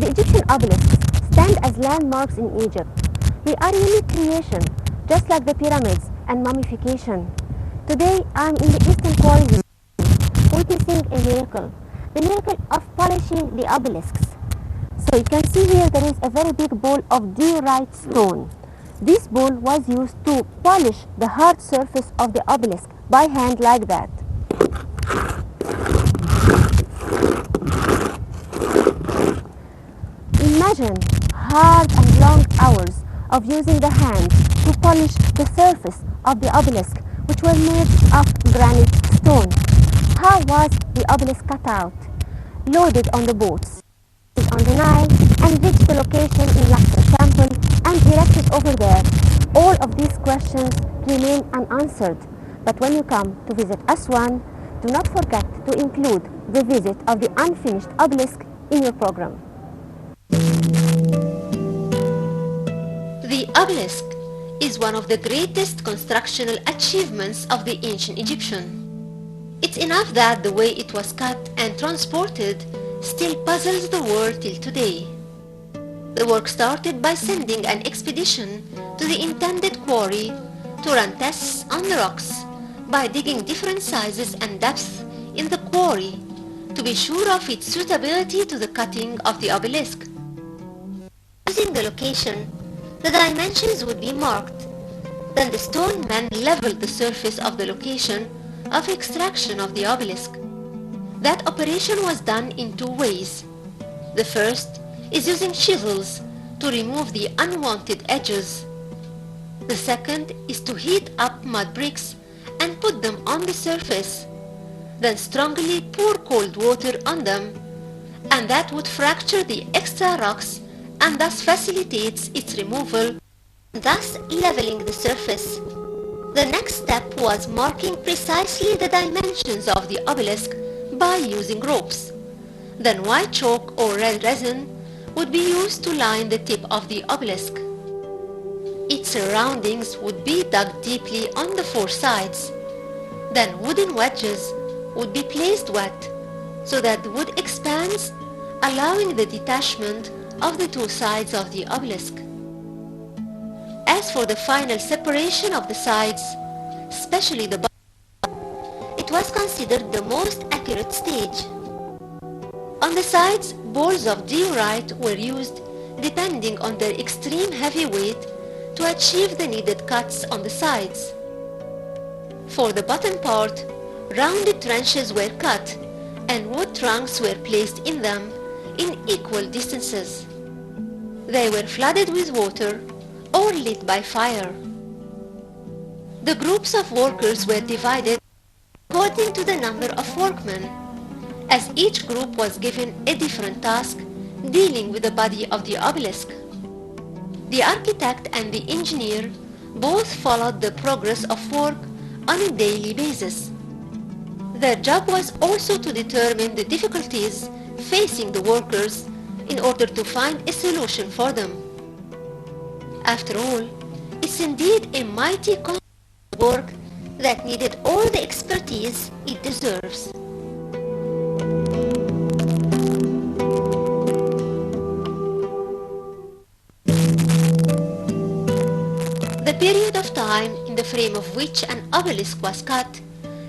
The Egyptian obelisks stand as landmarks in Egypt. They are unique creation, just like the pyramids and mummification. Today, I'm in the Eastern Quarry, witnessing a miracle, the miracle of polishing the obelisks. So you can see here there is a very big bowl of diorite stone. This bowl was used to polish the hard surface of the obelisk by hand like that. Imagine hard and long hours of using the hand to polish the surface of the obelisk, which was made of granite stone. How was the obelisk cut out? Loaded on the boats on the Nile and reached the location in Luxor Temple and erected over there. All of these questions remain unanswered. But when you come to visit Aswan, do not forget to include the visit of the unfinished obelisk in your program. The obelisk is one of the greatest constructional achievements of the ancient Egyptian. It's enough that the way it was cut and transported still puzzles the world till today. The work started by sending an expedition to the intended quarry to run tests on the rocks by digging different sizes and depths in the quarry to be sure of its suitability to the cutting of the obelisk. Using the location, the dimensions would be marked. Then the stone men leveled the surface of the location of extraction of the obelisk. That operation was done in two ways. The first is using chisels to remove the unwanted edges. The second is to heat up mud bricks and put them on the surface. Then strongly pour cold water on them, and that would fracture the extra rocks and thus facilitates its removal, thus leveling the surface. The next step was marking precisely the dimensions of the obelisk by using ropes. Then white chalk or red resin would be used to line the tip of the obelisk. Its surroundings would be dug deeply on the four sides. Then wooden wedges would be placed wet so that the wood expands, allowing the detachment of the two sides of the obelisk. As for the final separation of the sides, especially the bottom, it was considered the most accurate stage. On the sides, balls of diorite were used depending on their extreme heavy weight to achieve the needed cuts on the sides. For the bottom part, rounded trenches were cut and wood trunks were placed in them in equal distances. They were flooded with water or lit by fire. The groups of workers were divided according to the number of workmen, as each group was given a different task dealing with the body of the obelisk. The architect and the engineer both followed the progress of work on a daily basis. Their job was also to determine the difficulties facing the workers in order to find a solution for them. After all, it's indeed a mighty complex work that needed all the expertise it deserves. The period of time in the frame of which an obelisk was cut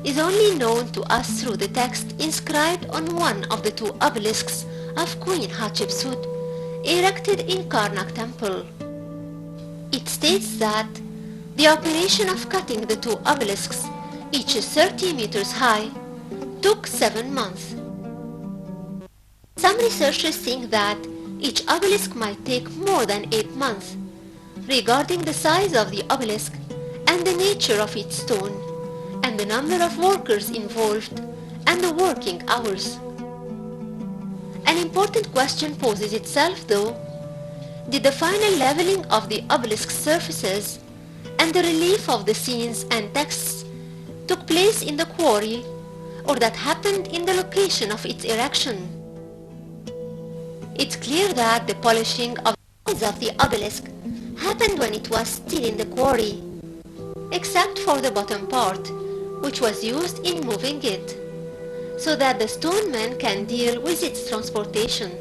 is only known to us through the text inscribed on one of the two obelisks of Queen Hatshepsut erected in Karnak Temple. It states that the operation of cutting the two obelisks, each 30 meters high, took 7 months. Some researchers think that each obelisk might take more than 8 months, regarding the size of the obelisk and the nature of its stone, and the number of workers involved and the working hours. An important question poses itself though. Did the final leveling of the obelisk surfaces and the relief of the scenes and texts took place in the quarry, or that happened in the location of its erection? It's clear that the polishing of the obelisk happened when it was still in the quarry, except for the bottom part, which was used in moving it, so that the stonemen can deal with its transportation.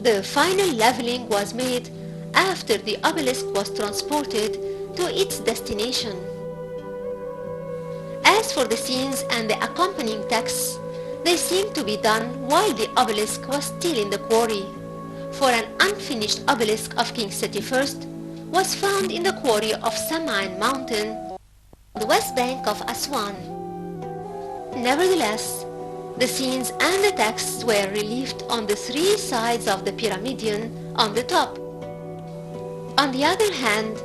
The final leveling was made after the obelisk was transported to its destination. As for the scenes and the accompanying texts, they seem to be done while the obelisk was still in the quarry, for an unfinished obelisk of King Seti I was found in the quarry of Samain Mountain on the west bank of Aswan. Nevertheless, the scenes and the texts were relieved on the three sides of the pyramidion on the top. On the other hand,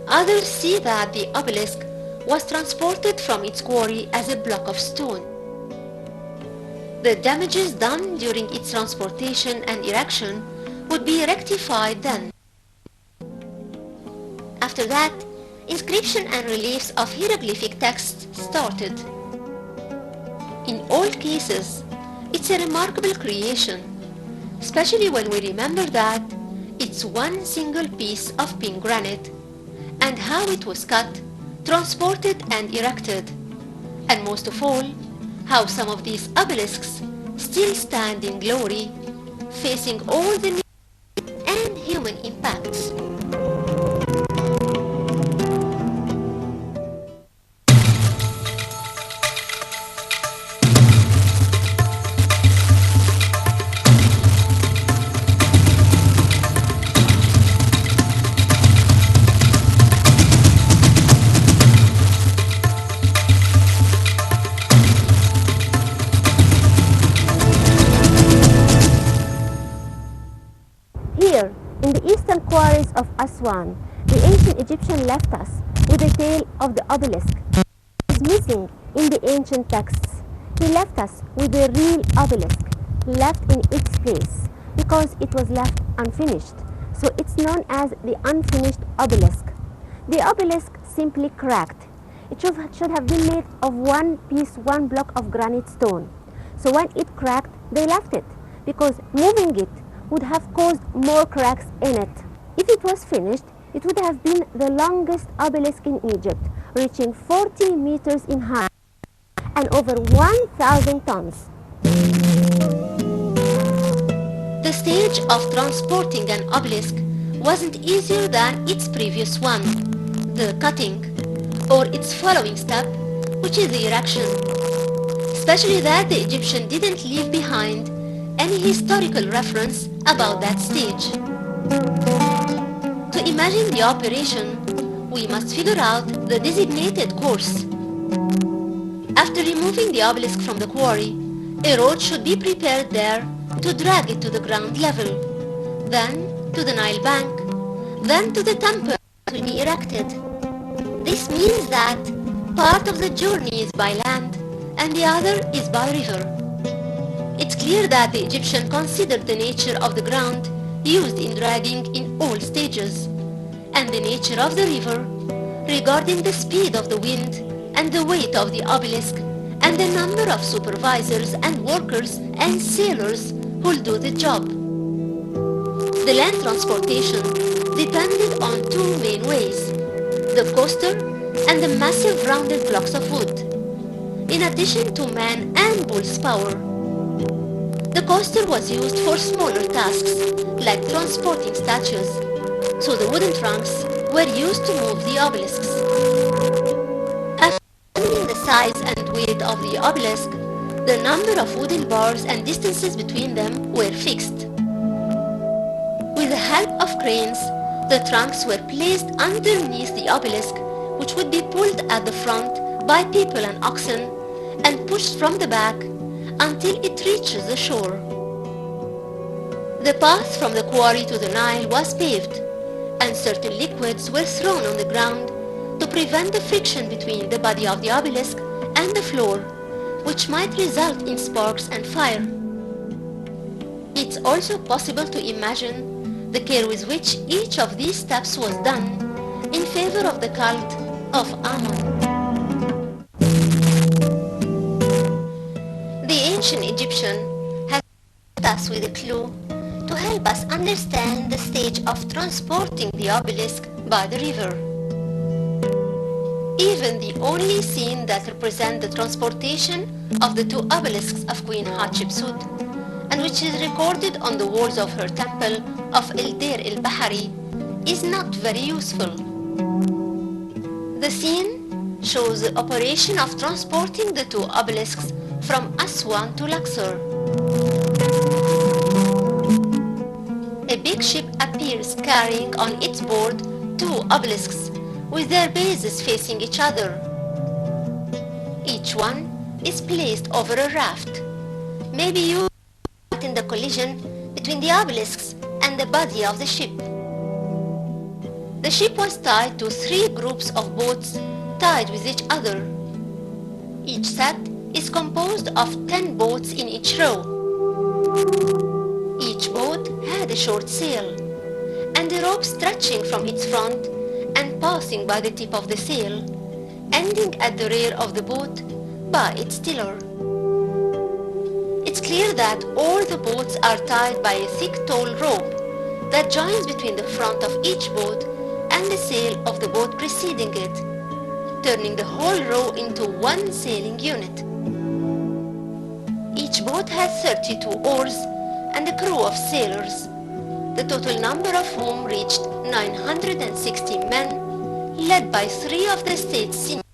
others see that the obelisk was transported from its quarry as a block of stone. The damages done during its transportation and erection would be rectified then. After that, inscription and reliefs of hieroglyphic texts started. In all cases, it's a remarkable creation, especially when we remember that it's one single piece of pink granite and how it was cut, transported and erected, and most of all, how some of these obelisks still stand in glory, facing all the natural and human impacts. Here, in the eastern quarries of Aswan, the ancient Egyptian left us with the tale of the obelisk. It is missing in the ancient texts. He left us with the real obelisk, left in its place, because it was left unfinished. So it's known as the unfinished obelisk. The obelisk simply cracked. It should have been made of one piece, one block of granite stone. So when it cracked, they left it, because moving it would have caused more cracks in it. If it was finished, it would have been the longest obelisk in Egypt, reaching 40 meters in height and over 1,000 tons. The stage of transporting an obelisk wasn't easier than its previous one, the cutting, or its following step, which is the erection, especially that the Egyptian didn't leave behind any historical reference about that stage. To imagine the operation, we must figure out the designated course. After removing the obelisk from the quarry, a road should be prepared there to drag it to the ground level, then to the Nile bank, then to the temple that will be erected. This means that part of the journey is by land and the other is by river. It's clear that the Egyptian considered the nature of the ground used in dragging in all stages, and the nature of the river regarding the speed of the wind and the weight of the obelisk and the number of supervisors and workers and sailors who'll do the job. The land transportation depended on two main ways, the coaster and the massive rounded blocks of wood, in addition to man and bull's power. The coaster was used for smaller tasks, like transporting statues, so the wooden trunks were used to move the obelisks. After determining the size and weight of the obelisk, the number of wooden bars and distances between them were fixed. With the help of cranes, the trunks were placed underneath the obelisk, which would be pulled at the front by people and oxen and pushed from the back until it reaches the shore. The path from the quarry to the Nile was paved, and certain liquids were thrown on the ground to prevent the friction between the body of the obelisk and the floor, which might result in sparks and fire. It's also possible to imagine the care with which each of these steps was done in favor of the cult of Amun. The ancient Egyptian has left us with a clue to help us understand the stage of transporting the obelisk by the river. Even the only scene that represents the transportation of the two obelisks of Queen Hatshepsut and which is recorded on the walls of her temple of El Deir el Bahari, is not very useful. The scene shows the operation of transporting the two obelisks from Aswan to Luxor. A big ship appears carrying on its board two obelisks with their bases facing each other. Each one is placed over a raft, maybe used in the collision between the obelisks and the body of the ship. The ship was tied to 3 groups of boats tied with each other. Each set is composed of 10 boats in each row. Each boat had a short sail, and a rope stretching from its front and passing by the tip of the sail, ending at the rear of the boat by its tiller. It's clear that all the boats are tied by a thick tall rope that joins between the front of each boat and the sail of the boat preceding it, turning the whole row into one sailing unit. Each boat has 32 oars and a crew of sailors, the total number of whom reached 960 men, led by 3 of the state's seniors.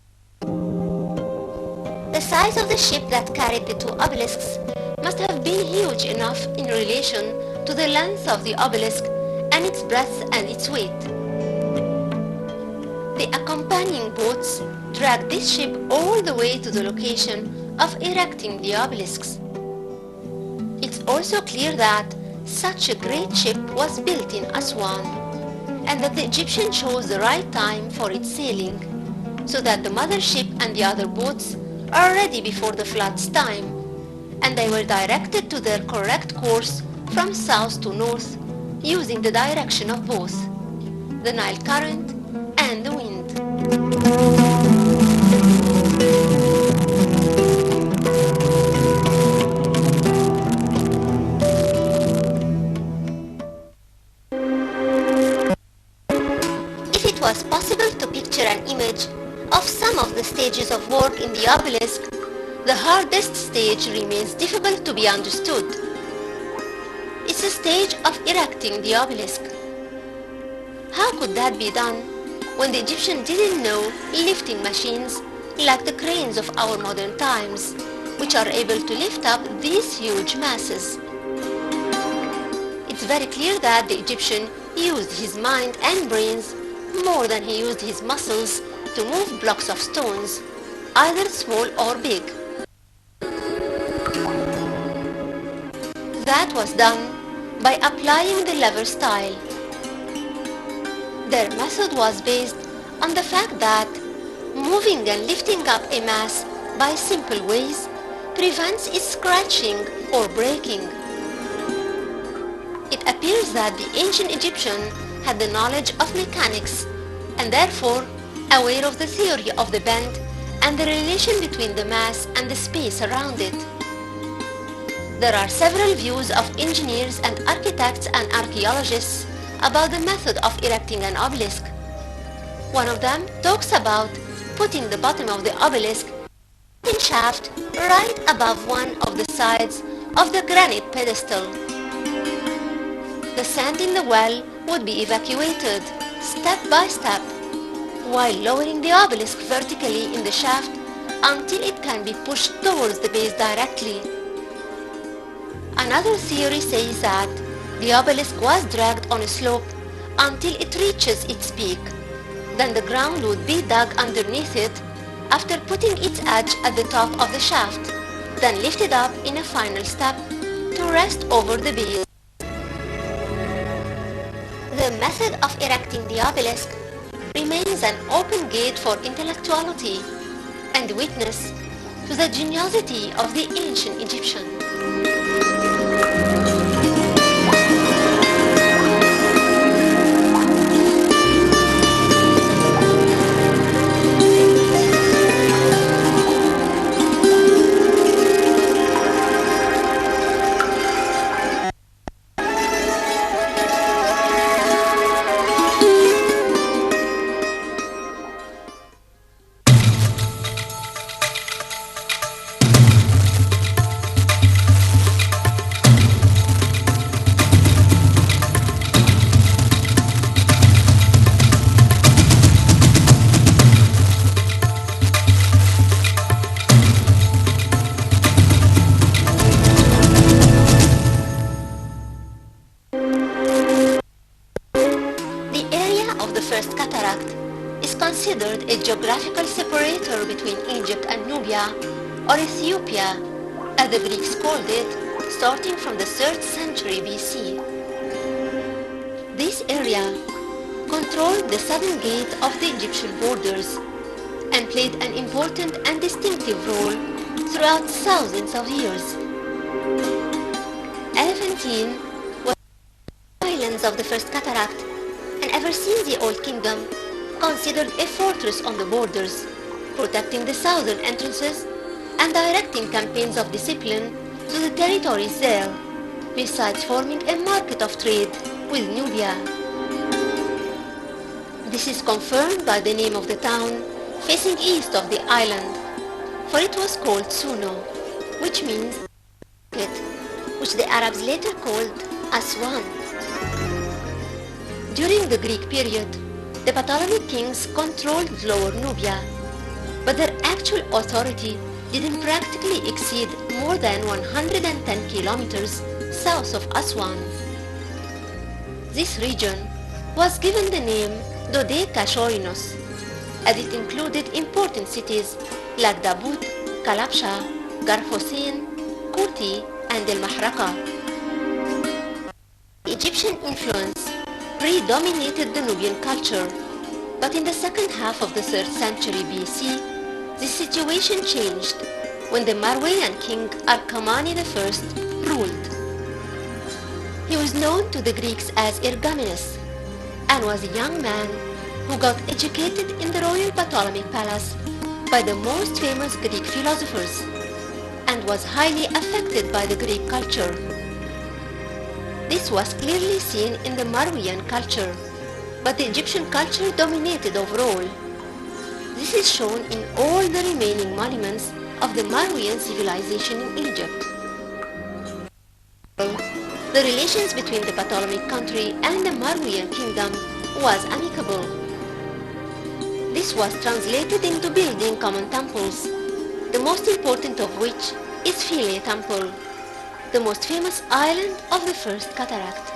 The size of the ship that carried the 2 obelisks must have been huge enough in relation to the length of the obelisk and its breadth and its weight. The accompanying boats dragged this ship all the way to the location of erecting the obelisks. It's also clear that such a great ship was built in Aswan, and that the Egyptian chose the right time for its sailing, so that the mother ship and the other boats are ready before the flood's time, and they were directed to their correct course from south to north, using the direction of both, the Nile current and the wind. If it was possible to picture an image of some of the stages of work in the obelisk, the hardest stage remains difficult to be understood. It's the stage of erecting the obelisk. How could that be done when the Egyptian didn't know lifting machines like the cranes of our modern times, which are able to lift up these huge masses? It's very clear that the Egyptian used his mind and brains more than he used his muscles to move blocks of stones, either small or big. That was done by applying the lever style. Their method was based on the fact that moving and lifting up a mass by simple ways prevents its scratching or breaking. It appears that the ancient Egyptian had the knowledge of mechanics and therefore aware of the theory of the bend and the relation between the mass and the space around it. There are several views of engineers and architects and archaeologists about the method of erecting an obelisk. One of them talks about putting the bottom of the obelisk in shaft right above one of the sides of the granite pedestal. The sand in the well would be evacuated step by step, while lowering the obelisk vertically in the shaft until it can be pushed towards the base directly. Another theory says that the obelisk was dragged on a slope until it reaches its peak. Then the ground would be dug underneath it after putting its edge at the top of the shaft, then lifted up in a final step to rest over the base. The method of erecting the obelisk remains an open gate for intellectuality and witness to the geniusity of the ancient Egyptian. considered a geographical separator between Egypt and Nubia, or Ethiopia, as the Greeks called it, starting from the 3rd century BC. This area controlled the southern gate of the Egyptian borders and played an important and distinctive role throughout thousands of years. Elephantine was the islands of the First Cataract, and ever since the Old Kingdom, considered a fortress on the borders, protecting the southern entrances and directing campaigns of discipline to the territories there, besides forming a market of trade with Nubia. This is confirmed by the name of the town facing east of the island, for it was called Suno, which means market, which the Arabs later called Aswan. During the Greek period, the Ptolemaic kings controlled Lower Nubia, but their actual authority didn't practically exceed more than 110 kilometers south of Aswan. This region was given the name Dodekashorinos, as it included important cities like Dabut, Kalabsha, Garfosin, Kuti, and El Mahraka. Egyptian influence predominated the Nubian culture, but in the second half of the 3rd century BC, the situation changed when the Marwayan king Arkamani I ruled. He was known to the Greeks as Ergamenes and was a young man who got educated in the royal Ptolemaic palace by the most famous Greek philosophers and was highly affected by the Greek culture. This was clearly seen in the Marwayan culture, but the Egyptian culture dominated overall. This is shown in all the remaining monuments of the Marwayan civilization in Egypt. The relations between the Ptolemaic country and the Marwayan kingdom was amicable. This was translated into building common temples, the most important of which is Philae Temple, the most famous island of the First Cataract.